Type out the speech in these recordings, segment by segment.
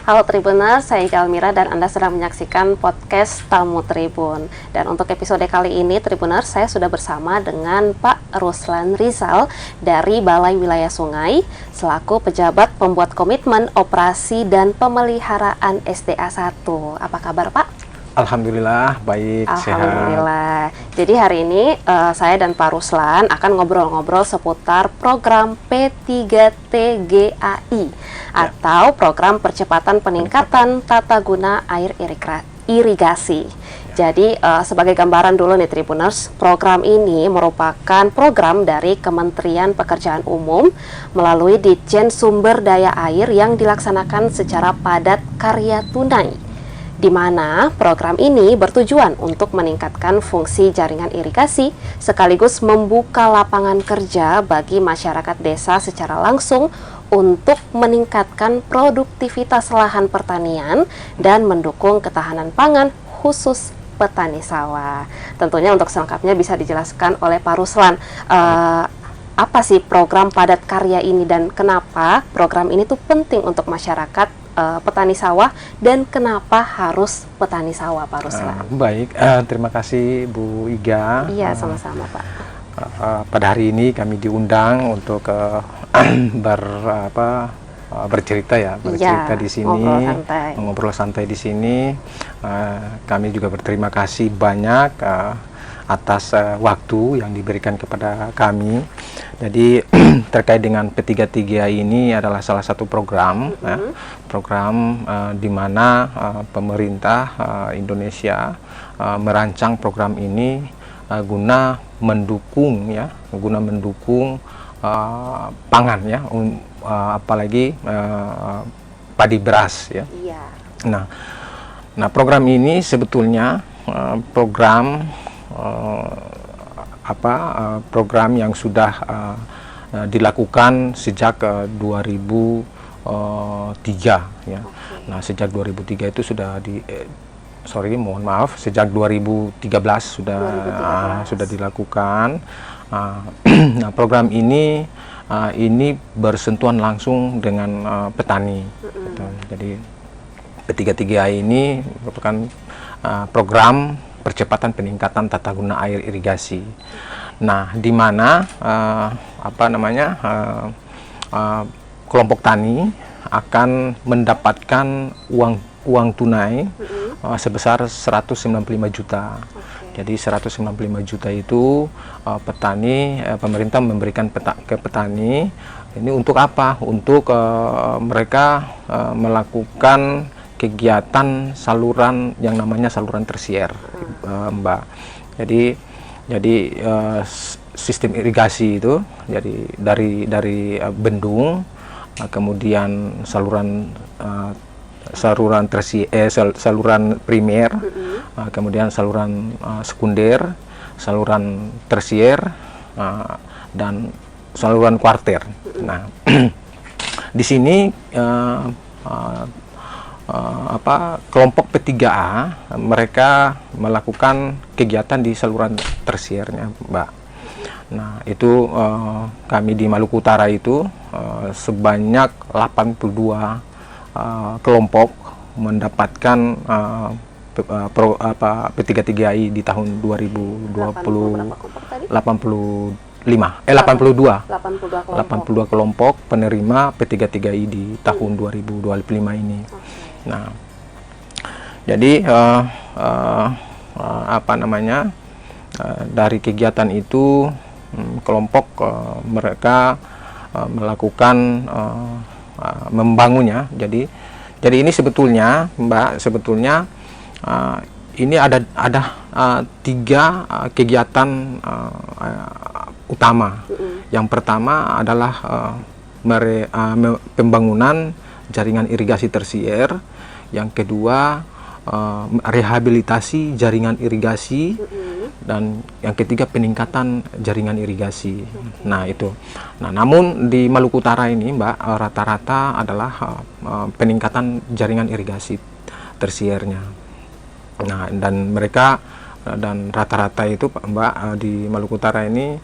Halo Tribuners, saya Ika Almira dan Anda sedang menyaksikan podcast Tamu Tribun. Dan untuk episode kali ini Tribuners, saya sudah bersama dengan Pak Ruslan Rizal dari Balai Wilayah Sungai selaku pejabat pembuat komitmen operasi dan pemeliharaan SDA 1. Apa kabar Pak? Alhamdulillah, baik, Alhamdulillah. sehat. Jadi hari ini saya dan Pak Ruslan akan ngobrol-ngobrol seputar program P3TGAI atau program percepatan peningkatan tata guna air irigasi. Jadi sebagai gambaran dulu nih Tribuners, program ini merupakan program dari Kementerian Pekerjaan Umum melalui Ditjen Sumber Daya Air yang dilaksanakan secara padat karya tunai, di mana program ini bertujuan untuk meningkatkan fungsi jaringan irigasi sekaligus membuka lapangan kerja bagi masyarakat desa secara langsung untuk meningkatkan produktivitas lahan pertanian dan mendukung ketahanan pangan khusus petani sawah. Tentunya untuk selengkapnya bisa dijelaskan oleh Pak Ruslan. Apa sih program padat karya ini dan kenapa program ini tuh penting untuk masyarakat petani sawah dan kenapa harus petani sawah, Pak Ruslan? Baik, terima kasih Bu Iga. Iya, sama-sama Pak. Pada hari ini kami diundang untuk bercerita di sini, ngobrol santai di sini. Kami juga berterima kasih banyak atas waktu yang diberikan kepada kami. Jadi terkait dengan P3TGAI ini adalah salah satu program, di mana pemerintah Indonesia merancang program ini guna mendukung pangan ya, apalagi padi beras ya. Iya. Nah program ini sebetulnya program yang sudah dilakukan sejak 2003 ya. Nah, sejak 2003 itu sudah sejak 2013 sudah dilakukan. Nah, program ini bersentuhan langsung dengan petani. Jadi P3TGAI ini merupakan program percepatan peningkatan tata guna air irigasi. Nah, di mana kelompok tani akan mendapatkan uang tunai sebesar 195 juta. Jadi 195 juta itu pemerintah memberikan ke petani. Ini untuk apa? Untuk mereka melakukan kegiatan saluran yang namanya saluran tersier, Mbak. Jadi sistem irigasi itu jadi dari bendung, kemudian saluran primer, kemudian saluran sekunder, saluran tersier, dan saluran kuarter. Nah, di sini kelompok P3A mereka melakukan kegiatan di saluran tersiernya, Mbak. Nah, itu kami di Maluku Utara itu sebanyak 82 kelompok mendapatapkan P3TGAI di tahun 2082 kelompok penerima P3TGAI di tahun 2025 ini. Nah, jadi dari kegiatan itu kelompok mereka melakukan membangunnya. Jadi ini sebetulnya, Mbak, ini ada 3 kegiatan utama. Yang pertama adalah pembangunan jaringan irigasi tersier. Yang kedua rehabilitasi jaringan irigasi, dan yang ketiga peningkatan jaringan irigasi. Nah itu. Nah namun di Maluku Utara ini, Mbak, rata-rata adalah peningkatan jaringan irigasi tersiernya. Nah dan rata-rata itu, Mbak, di Maluku Utara ini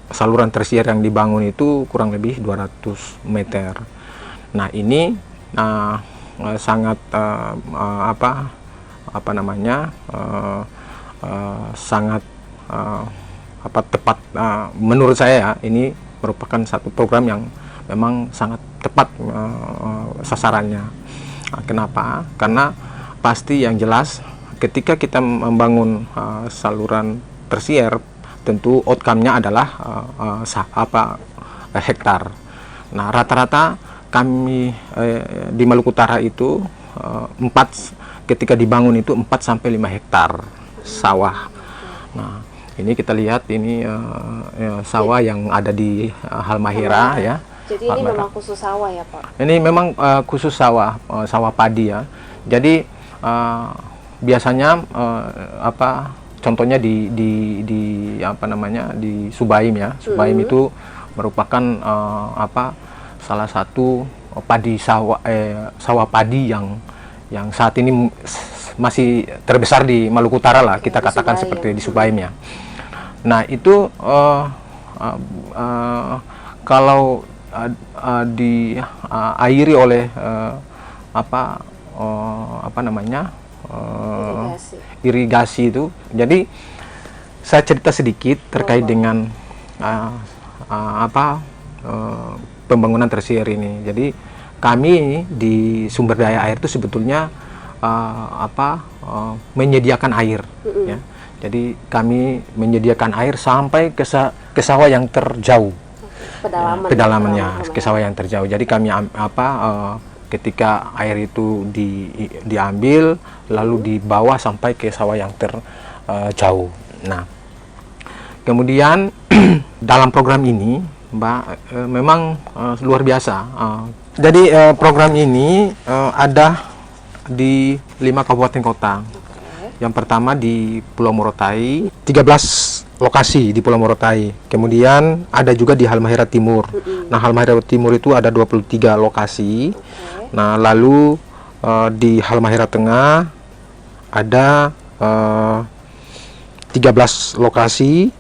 saluran tersier yang dibangun itu kurang lebih 200 meter. Nah ini sangat apa namanya sangat tepat, menurut saya ya, ini merupakan satu program yang memang sangat tepat sasarannya. Kenapa? Karena pasti yang jelas ketika kita membangun saluran tersier, tentu outcome-nya adalah hektar. Nah, rata-rata kami di Maluku Utara itu ketika dibangun itu 4 sampai 5 hektar sawah. Nah, ini kita lihat ini sawah yang ada di Halmahera ya. Jadi ini memang khusus sawah ya, Pak? Ini memang khusus sawah padi ya. Jadi biasanya contohnya di apa namanya, di Subaim ya. Subaim itu merupakan salah satu sawah padi yang saat ini masih terbesar di Maluku Utara lah, kita katakan Subaim, seperti di Subaim ya. Nah, itu kalau diairi oleh irigasi itu. Jadi saya cerita sedikit terkait dengan pembangunan tersier ini. Jadi kami di sumber daya air itu sebetulnya menyediakan air ya. Jadi kami menyediakan air sampai ke sawah yang terjauh. Pedalamannya ke sawah yang terjauh. Jadi kami ketika air itu diambil lalu dibawa sampai ke sawah yang terjauh. Nah, kemudian dalam program ini, Mbak, memang luar biasa. Jadi program ini ada di 5 kabupaten kota. Yang pertama di Pulau Morotai, 13 lokasi di Pulau Morotai. Kemudian ada juga di Halmahera Timur. Nah, Halmahera Timur itu ada 23 lokasi. Nah, lalu di Halmahera Tengah ada 13 lokasi.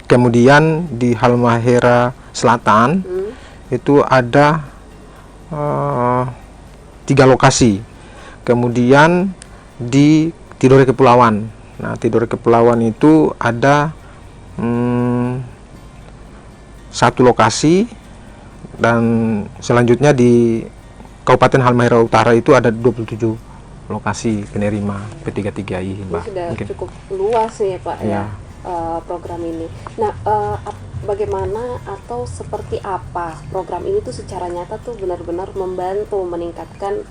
Kemudian di Halmahera Selatan itu ada 3 lokasi. Kemudian di Tidore Kepulauan. Nah, Tidore Kepulauan itu ada 1 lokasi, dan selanjutnya di Kabupaten Halmahera Utara itu ada 27 lokasi penerima P33I, Mbak. Sudah cukup luas ya, Pak, ya, program ini. Nah, bagaimana atau seperti apa program ini tuh secara nyata tuh benar-benar membantu meningkatkan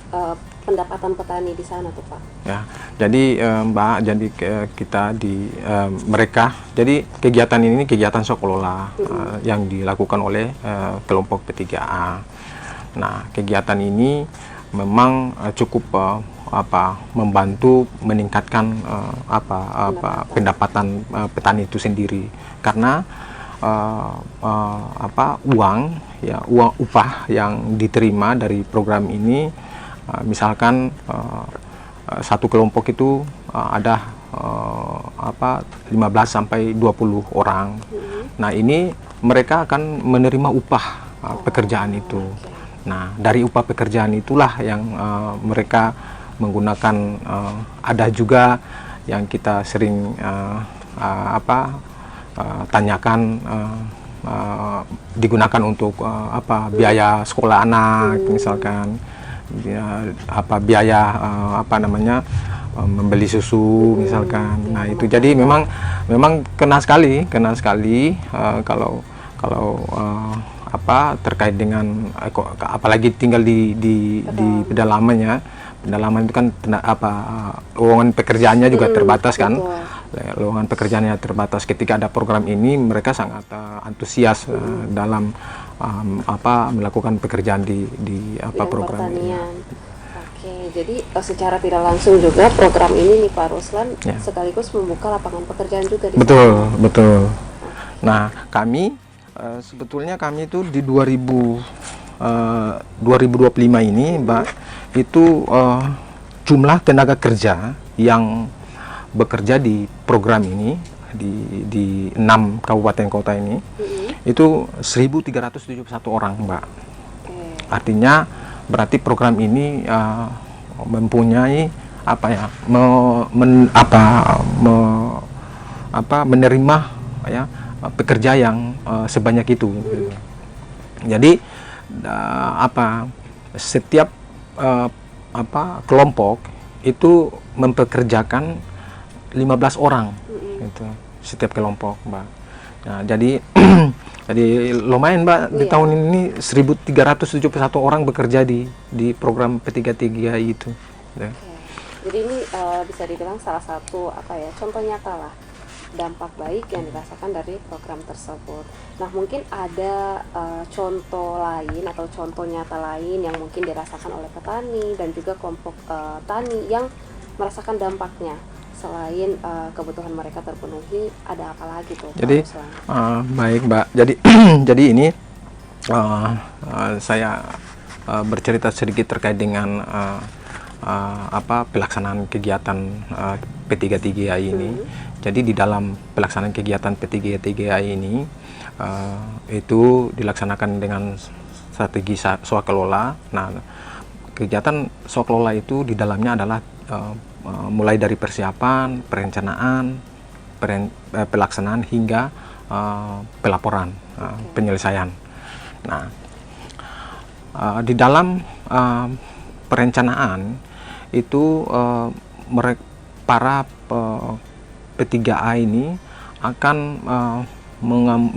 pendapatan petani di sana tuh, Pak? Ya, jadi Mbak, jadi kita di mereka, jadi kegiatan ini kegiatan swaklola yang dilakukan oleh kelompok P3A. Nah, kegiatan ini memang cukup membantu meningkatkan pendapatan petani itu sendiri, karena uang upah yang diterima dari program ini, misalkan satu kelompok itu ada 15 sampai 20 orang. Nah, ini mereka akan menerima upah pekerjaan itu. Nah, dari upah pekerjaan itulah yang mereka menggunakan, ada juga yang kita sering tanyakan, digunakan untuk biaya sekolah anak, misalkan biaya membeli susu misalkan. Nah, itu jadi memang kena sekali kalau terkait dengan apalagi tinggal di pedalaman ya. Pedalaman itu kan lowongan pekerjaannya juga terbatas kan. Lowongan pekerjaannya terbatas. Ketika ada program ini, mereka sangat antusias dalam melakukan pekerjaan di program ini. Oke, jadi secara tidak langsung juga program ini nih, Pak Ruslan, sekaligus membuka lapangan pekerjaan juga di sana. Betul. Nah, kami sebetulnya kami itu di 2025 ini, Mbak, itu jumlah tenaga kerja yang bekerja di program ini di 6 kabupaten kota ini itu 1.371 orang, Mbak. Artinya berarti program ini mempunyai apa ya, menerima ya pekerja yang sebanyak itu. Jadi setiap kelompok itu mempekerjakan 15 orang itu setiap kelompok, Mbak. Nah, jadi jadi lumayan, Mbak, di tahun ini 1.371 orang bekerja di program P33 itu. Ya. Jadi ini bisa dibilang salah satu contoh nyata lah dampak baik yang dirasakan dari program tersebut. Nah, mungkin ada contoh lain atau contoh nyata lain yang mungkin dirasakan oleh petani dan juga kelompok tani yang merasakan dampaknya. Selain kebutuhan mereka terpenuhi, ada apa lagi tuh? Jadi baik, Mbak. Jadi jadi ini saya bercerita sedikit terkait dengan pelaksanaan kegiatan P33I ini. Jadi di dalam pelaksanaan kegiatan P33I ini itu dilaksanakan dengan strategi swakelola. Nah, kegiatan swakelola itu di dalamnya adalah mulai dari persiapan, perencanaan, pelaksanaan hingga pelaporan, penyelesaian. Nah, di dalam perencanaan itu para P3A ini akan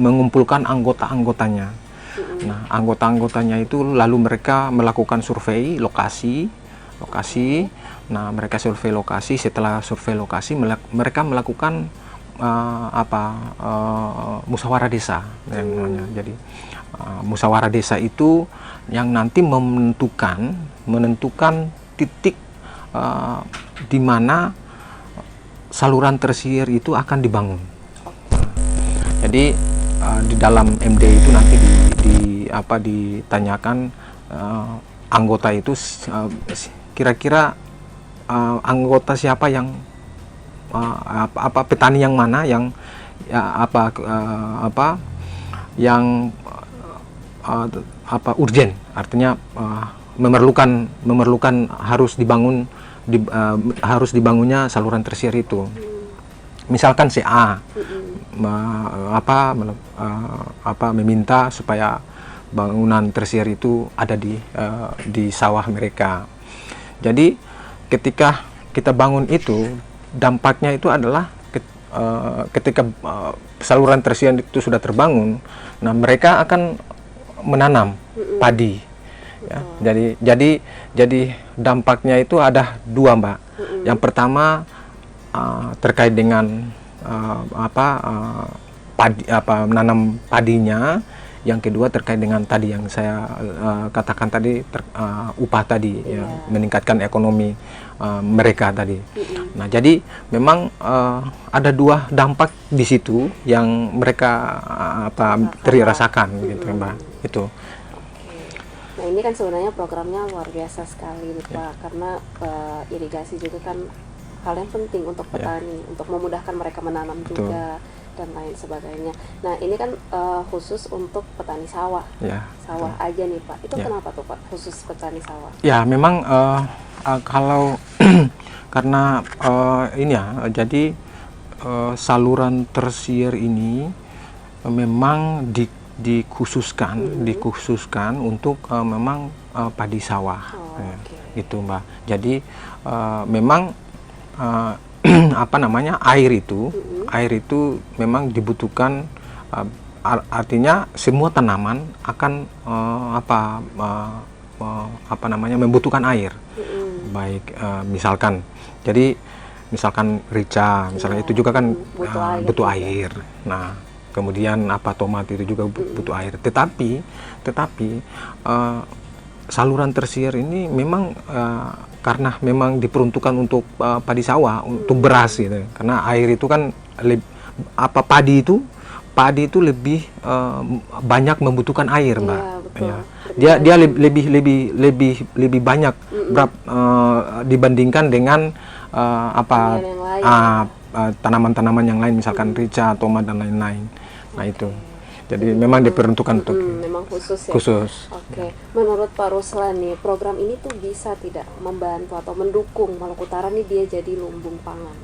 mengumpulkan anggota-anggotanya. Nah, anggota-anggotanya itu lalu mereka melakukan survei lokasi. Nah, mereka survei lokasi. Setelah survei lokasi, mereka melakukan musyawarah desa, yang namanya. Jadi musyawarah desa itu yang nanti menentukan titik di mana saluran tersier itu akan dibangun. Jadi di dalam MD itu nanti ditanyakan anggota itu kira-kira anggota siapa yang petani yang mana yang urgen, artinya memerlukan harus dibangunnya saluran tersier itu. Misalkan si A meminta supaya bangunan tersier itu ada di sawah mereka. Jadi ketika kita bangun itu, dampaknya itu adalah ketika saluran tersier itu sudah terbangun, nah mereka akan menanam padi. Ya, jadi dampaknya itu ada dua, Mbak. Yang pertama terkait dengan menanam padinya. Yang kedua terkait dengan tadi yang saya katakan tadi, upah tadi, ya, meningkatkan ekonomi mereka tadi. Nah, jadi memang ada dua dampak di situ yang mereka rasakan, gitu, Mbak. Itu. Nah, ini kan sebenarnya programnya luar biasa sekali, Pak, karena irigasi juga kan hal yang penting untuk petani, untuk memudahkan mereka menanam juga. Dan lain sebagainya. Nah, ini kan khusus untuk petani sawah. Sawah aja nih, Pak. Itu kenapa tuh, Pak, khusus petani sawah? Ya, memang kalau karena ini ya, jadi saluran tersier ini memang dikhususkan untuk memang padi sawah. Gitu, Mbak. Jadi memang air itu memang dibutuhkan, artinya semua tanaman akan membutuhkan air. Baik, misalkan rica misalnya itu juga kan butuh air. Nah, kemudian tomat itu juga butuh air. Tetapi saluran tersier ini memang karena memang diperuntukkan untuk padi sawah, untuk beras gitu. Karena air itu kan padi itu lebih banyak membutuhkan air, Mbak. Ya. Dia lebih banyak dibandingkan dengan tanaman-tanaman yang lain, misalkan rica, tomat dan lain-lain. Nah, itu. Jadi memang diperuntukkan untuk memang khusus ya. khusus. Oke, menurut Pak Ruslan nih, program ini tuh bisa tidak membantu atau mendukung Maluku Utara nih dia jadi lumbung pangan?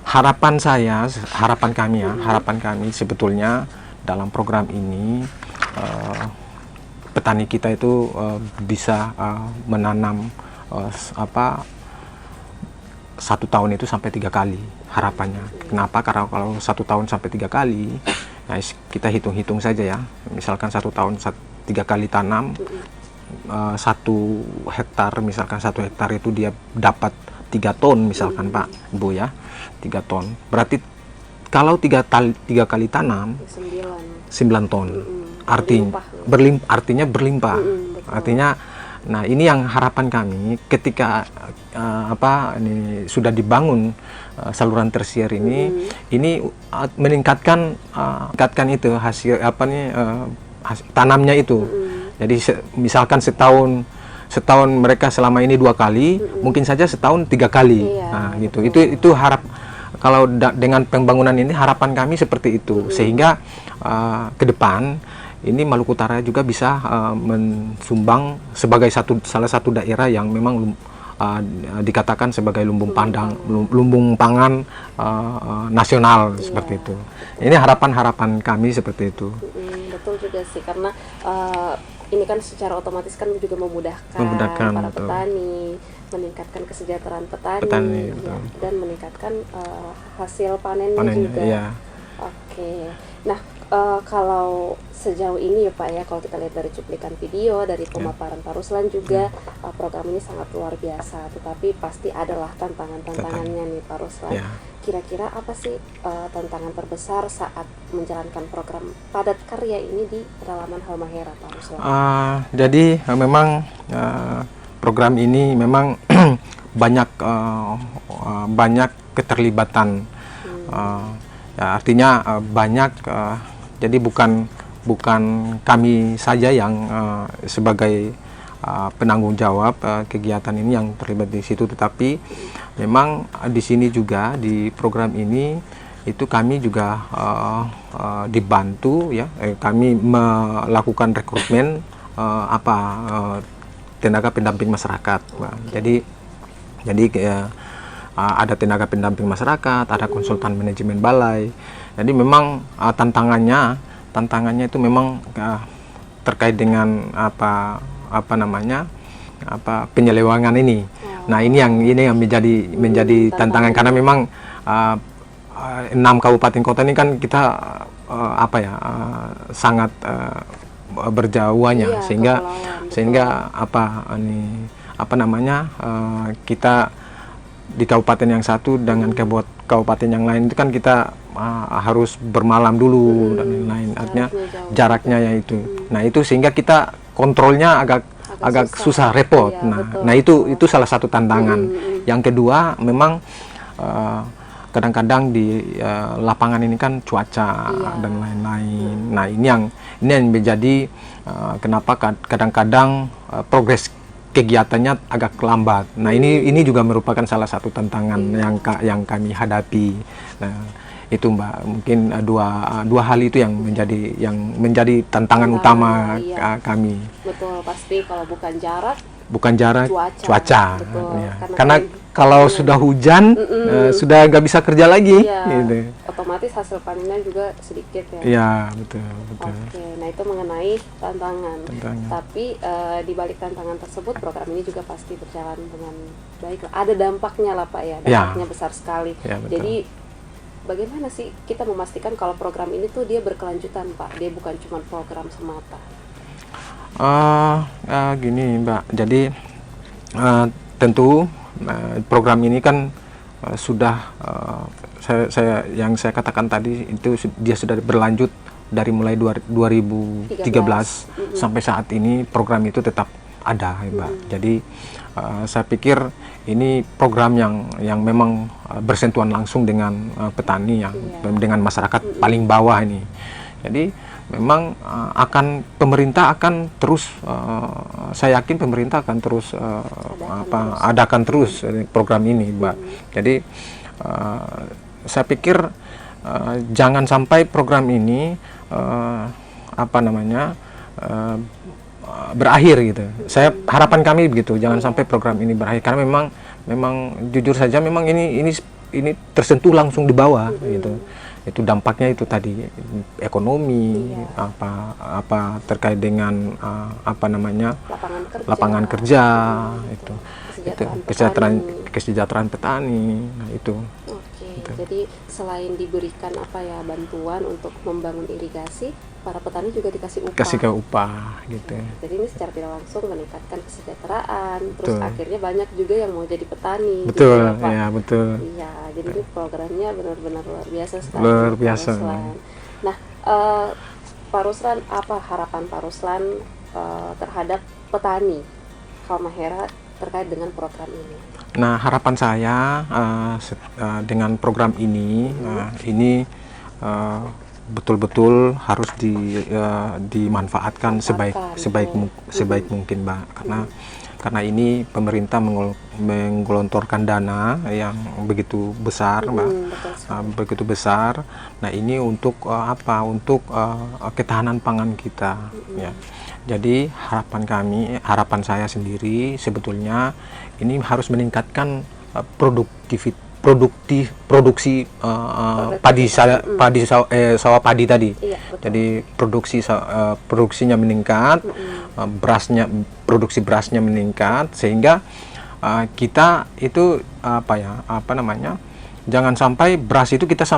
Harapan saya, harapan kami ya, harapan kami sebetulnya dalam program ini petani kita itu bisa menanam 1 tahun itu sampai 3 kali harapannya. Kenapa? Karena kalau 1 tahun sampai 3 kali, nah kita hitung-hitung saja ya. Misalkan 1 tahun 3 kali tanam, 1 hektar, misalkan 1 hektar itu dia dapat 3 ton misalkan Pak Bu ya, 3 ton. Berarti kalau 3 kali tanam 9 ton. Artinya berlimpah. Artinya, nah ini yang harapan kami ketika ini sudah dibangun saluran tersier ini meningkatkan itu hasil tanamnya itu. Jadi misalkan setahun mereka selama ini 2 kali, mungkin saja setahun 3 kali. Nah gitu. Itu kalau dengan pembangunan ini harapan kami seperti itu, sehingga ke depan ini Maluku Utara juga bisa mensumbang sebagai salah satu daerah yang memang dikatakan sebagai lumbung pangan nasional seperti itu. Ini harapan kami seperti itu. Betul juga sih, karena ini kan secara otomatis kan juga memudahkan para petani, meningkatkan kesejahteraan petani ya, dan meningkatkan hasil panennya juga. Iya. Oke. Nah, kalau sejauh ini ya Pak ya, kalau kita lihat dari cuplikan video, dari pemaparan Pak Ruslan juga, program ini sangat luar biasa, tetapi pasti adalah tantangannya nih Pak Ruslan. Kira-kira apa sih tantangan terbesar saat menjalankan program padat karya ini di pedalaman Halmahera Pak Ruslan? Jadi memang program ini memang banyak keterlibatan, artinya banyak. Jadi bukan kami saja yang sebagai penanggung jawab kegiatan ini yang terlibat di situ, tetapi memang di sini juga di program ini itu kami juga dibantu ya. Kami melakukan rekrutmen tenaga pendamping masyarakat. Jadi ada tenaga pendamping masyarakat, ada konsultan manajemen balai. Jadi memang tantangannya itu memang terkait dengan penyelewangan ini. Nah ini yang menjadi tantangan, karena memang 6 kabupaten kota ini kan kita sangat berjauhannya, sehingga kita di kabupaten yang satu dengan kabupaten yang lain itu kan kita harus bermalam dulu dan lain-lain, artinya jaraknya ya itu. Nah itu sehingga kita kontrolnya agak susah, repot. Nah itu salah satu tantangan. Yang kedua memang kadang-kadang di lapangan ini kan cuaca dan lain-lain. Nah ini yang menjadi kenapa kadang-kadang progres kegiatannya agak lambat. Nah ini juga merupakan salah satu tantangan yang kami hadapi. Nah itu Mbak, mungkin dua hal itu yang menjadi tantangan utama kami. Betul, pasti kalau bukan jarak, cuaca. Ya. Karena kalau sudah hujan sudah nggak bisa kerja lagi. Gitu. Otomatis hasil panennya juga sedikit ya. Iya betul. Oke, nah itu mengenai tantangan. Tapi di balik tantangan tersebut program ini juga pasti berjalan dengan baik. Ada dampaknya lah Pak ya, dampaknya besar sekali. Ya, jadi bagaimana sih kita memastikan kalau program ini tuh dia berkelanjutan Pak, dia bukan cuma program semata? Gini Mbak, jadi tentu program ini kan sudah yang saya katakan tadi itu dia sudah berlanjut dari mulai 2013 sampai saat ini program itu tetap ada ya Mbak. Jadi saya pikir ini program yang memang bersentuhan langsung dengan petani dengan masyarakat paling bawah ini. Jadi memang pemerintah akan terus saya yakin pemerintah akan terus adakan terus program ini Mbak. Jadi saya pikir jangan sampai program ini apa namanya berakhir gitu. Saya harapan kami begitu, jangan sampai program ini berakhir karena memang jujur saja memang ini tersentuh langsung di bawah gitu. Itu dampaknya itu tadi ekonomi, apa terkait dengan apa namanya lapangan kerja itu kesejahteraan petani. Nah itu. Oke, jadi selain diberikan apa ya bantuan untuk membangun irigasi, para petani juga dikasih upah. Kasih ke upah gitu. Jadi ini secara tidak langsung meningkatkan kesejahteraan, terus akhirnya banyak juga yang mau jadi petani. Betul, gitu, Pak. ya betul. Iya, jadi ini programnya benar-benar luar biasa sekali. Luar biasa. Pak Ruslan. Nah, Pak Ruslan, apa harapan Pak Ruslan terhadap petani Halmahera terkait dengan program ini? Nah, harapan saya dengan program ini, ini betul-betul harus dimanfaatkan sebaik mungkin, Mbak. Karena ini pemerintah menggelontorkan dana yang begitu besar, Mbak. Begitu besar. Nah, ini untuk apa? Untuk ketahanan pangan kita, ya. Jadi harapan saya sendiri sebetulnya ini harus meningkatkan produksi sawah padi tadi. Iya, jadi produksinya meningkat, produksi berasnya meningkat sehingga kita itu jangan sampai beras itu kita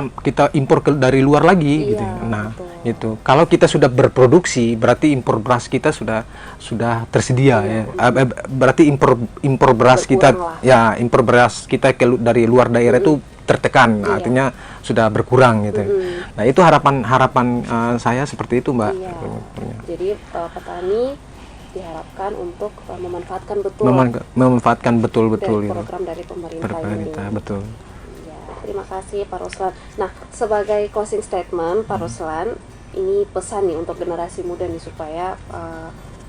impor dari luar lagi gitu. Nah, betul. Itu kalau kita sudah berproduksi berarti impor beras kita sudah tersedia ya. Berarti impor beras kita impor beras kita dari luar daerah itu tertekan, artinya sudah berkurang gitu. Nah, itu harapan saya seperti itu, Mbak. Jadi petani diharapkan untuk memanfaatkan betul program dari pemerintah ini. Betul. Terima kasih Pak Ruslan. Nah, sebagai closing statement Pak Ruslan, ini pesan nih untuk generasi muda nih supaya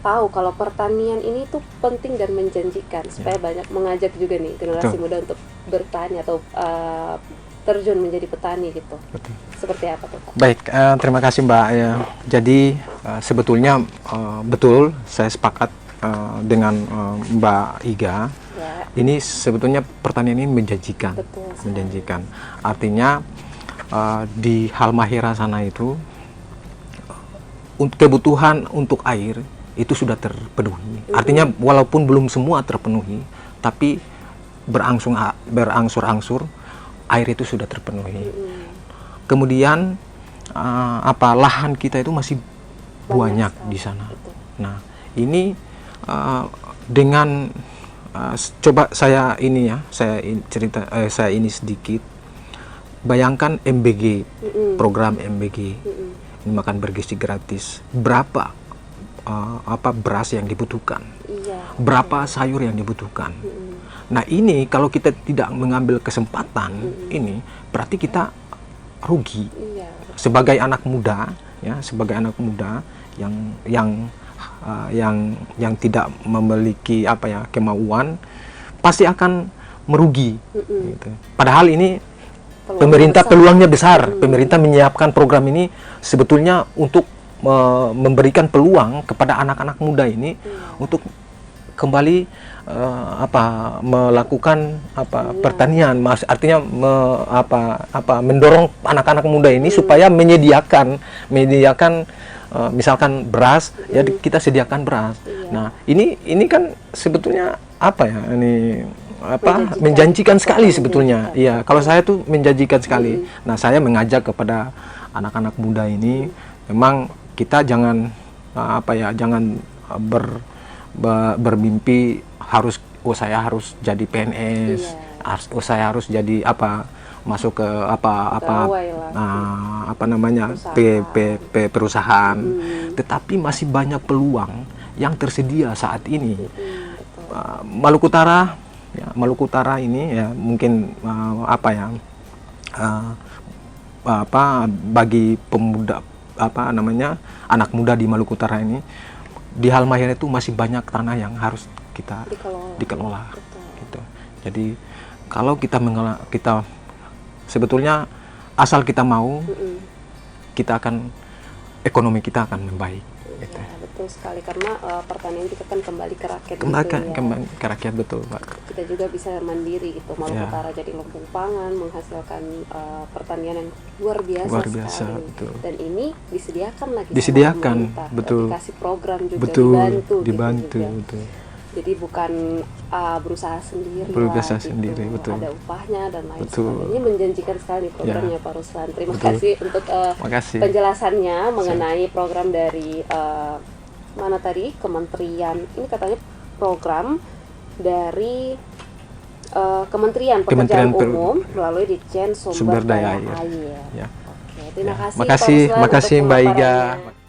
tahu kalau pertanian ini tuh penting dan menjanjikan, supaya banyak mengajak juga nih generasi muda untuk bertani atau terjun menjadi petani gitu. Betul. Seperti apa tuh, Pak? Baik, terima kasih Mbak. Ya, jadi sebetulnya betul saya sepakat dengan Mbak Iga. Ini sebetulnya pertanian ini menjanjikan. Betul, menjanjikan. Artinya di Halmahera sana itu kebutuhan untuk air itu sudah terpenuhi. Artinya walaupun belum semua terpenuhi, tapi berangsur-angsur air itu sudah terpenuhi. Kemudian lahan kita itu masih banyak di sana. Nah, ini dengan coba saya ini sedikit. Bayangkan MBG, program MBG, ini makan bergizi gratis. Berapa beras yang dibutuhkan? Berapa sayur yang dibutuhkan? Nah, ini kalau kita tidak mengambil kesempatan ini, berarti kita rugi. Sebagai anak muda, ya, sebagai anak muda yang tidak memiliki kemauan, pasti akan merugi. Gitu. Padahal ini pemerintah peluangnya besar. Pemerintah menyiapkan program ini sebetulnya untuk memberikan peluang kepada anak-anak muda ini untuk kembali melakukan pertanian, artinya mendorong anak-anak muda ini supaya menyediakan misalkan beras, ya kita sediakan beras. Nah, ini kan sebetulnya menjanjikan sekali sebetulnya. Iya, kalau saya tuh menjanjikan sekali. Nah, saya mengajak kepada anak-anak muda ini, memang kita jangan bermimpi saya harus jadi PNS, saya harus jadi masuk ke perusahaan. Tetapi masih banyak peluang yang tersedia saat ini. Maluku Utara ini ya mungkin bagi pemuda anak muda di Maluku Utara ini, di Halmahera itu masih banyak tanah yang harus kita dikelola. Gitu. Jadi kalau kita sebetulnya asal kita mau, kita akan ekonomi kita akan membaik. Gitu. Ya, betul sekali karena pertanian kita kan kembali ke rakyat Kembali gitu ya. kembali ke rakyat, betul Pak. Kita juga bisa mandiri gitu, Maluku Ya. Utara jadi lumbung pangan, menghasilkan pertanian yang luar biasa, Luar biasa, sekali. betul. Dan ini disediakan lagi sama Disediakan, pemerintah. betul. Dikasih program juga, Betul, dibantu, dibantu, gitu juga. betul. Jadi bukan berusaha sendiri Berusaha lah, gitu. sendiri, betul. Ada upahnya dan lain Betul. sebagainya. Ini menjanjikan sekali programnya Ya. Pak Ruslan. Terima Betul. kasih untuk Makasih. penjelasannya mengenai program dari mana tadi, Kementerian, ini katanya program dari Kementerian Pekerjaan Kementerian Umum melalui Ditjen Sumber Sumber Daya Daya Air. Air. Ya. Oke, terima Ya. kasih Makasih, Pak Ruslan makasih untuk Mbak Iga. pemaparannya.